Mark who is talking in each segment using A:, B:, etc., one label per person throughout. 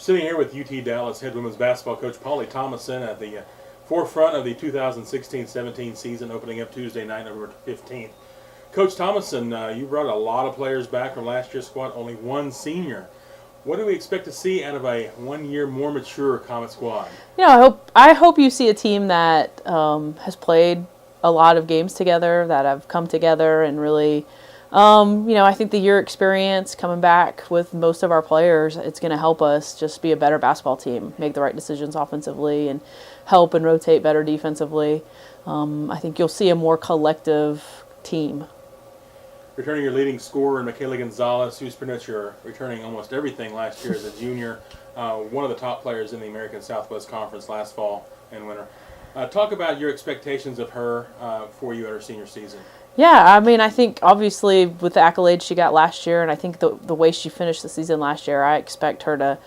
A: Sitting here with UT Dallas head women's basketball coach Polly Thomason at the forefront of the 2016-17 season, opening up Tuesday night, November 15th. Coach Thomason, you brought a lot of players back from last year's squad, only one senior. What do we expect to see out of a 1 year more mature Comet squad?
B: I hope you see a team that has played a lot of games together, that have come together and really, I think the year experience coming back with most of our players, it's going to help us just be a better basketball team, make the right decisions offensively, and help and rotate better defensively. I think you'll see a more collective team.
A: Returning your leading scorer, Michaela Gonzalez, who's pretty much returning almost everything last year as a junior, one of the top players in the American Southwest Conference last fall and winter. Talk about your expectations of her for you at her senior season.
B: Yeah, I think obviously with the accolades she got last year, and I think the way she finished the season last year, I expect her to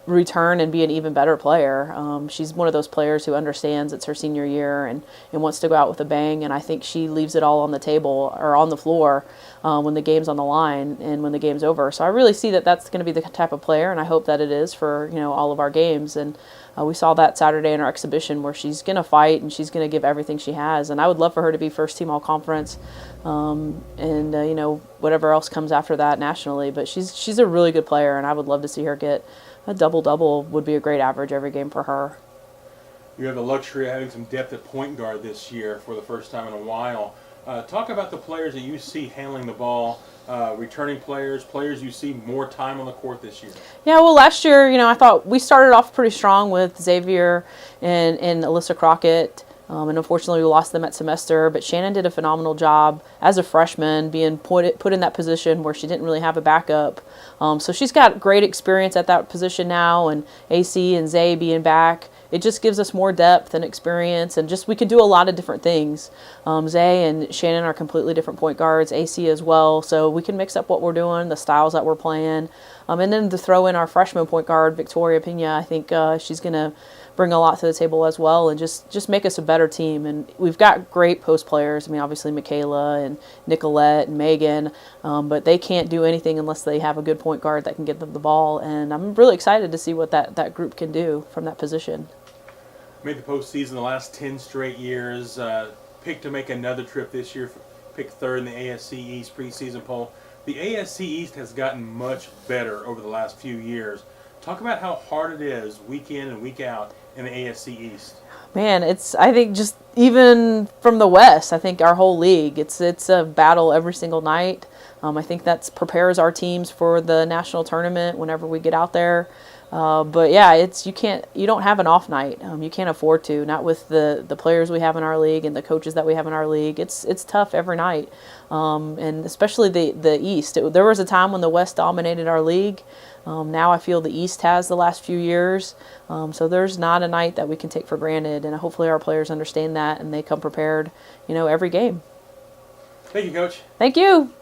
B: return and be an even better player. She's one of those players who understands it's her senior year and wants to go out with a bang, and I think she leaves it all on the table or on the floor when the game's on the line and when the game's over. So I really see that that's going to be the type of player, and I hope that it is for all of our games. And we saw that Saturday in our exhibition where she's going to fight and she's going to give everything she has. And I would love for her to be first team all conference and whatever else comes after that nationally. But she's a really good player, and I would love to see her get a double-double. Would be a great average every game for her.
A: You have the luxury of having some depth at point guard this year for the first time in a while. Talk about the players that you see handling the ball, returning players you see more time on the court this year.
B: Yeah, well, last year, I thought we started off pretty strong with Xavier and Alyssa Crockett. And unfortunately, we lost them at semester. But Shannon did a phenomenal job as a freshman, being put in that position where she didn't really have a backup. So she's got great experience at that position now, and AC and Zay being back, it just gives us more depth and experience, and just we can do a lot of different things. Zay and Shannon are completely different point guards, AC as well, so we can mix up what we're doing, the styles that we're playing. And then to throw in our freshman point guard, Victoria Pena, I think she's going to bring a lot to the table as well and just make us a better team. And we've got great post players. Obviously Michaela and Nicolette and Megan, but they can't do anything unless they have a good point guard that can get them the ball. And I'm really excited to see what that group can do from that position.
A: Made the postseason the last 10 straight years. Picked to make another trip this year. Picked third in the ASC East preseason poll. The ASC East has gotten much better over the last few years. Talk about how hard it is week in and week out in the ASC East.
B: Man, I think just even from the West, I think our whole league, it's a battle every single night. I think that prepares our teams for the national tournament whenever we get out there. But yeah, you don't have an off night. You can't afford to, not with the players we have in our league and the coaches that we have in our league. It's tough every night. And especially the East. There was a time when the West dominated our league. Now I feel the East has the last few years. So there's not a night that we can take for granted, and hopefully our players understand that and they come prepared, every game.
A: Thank you, Coach.
B: Thank you.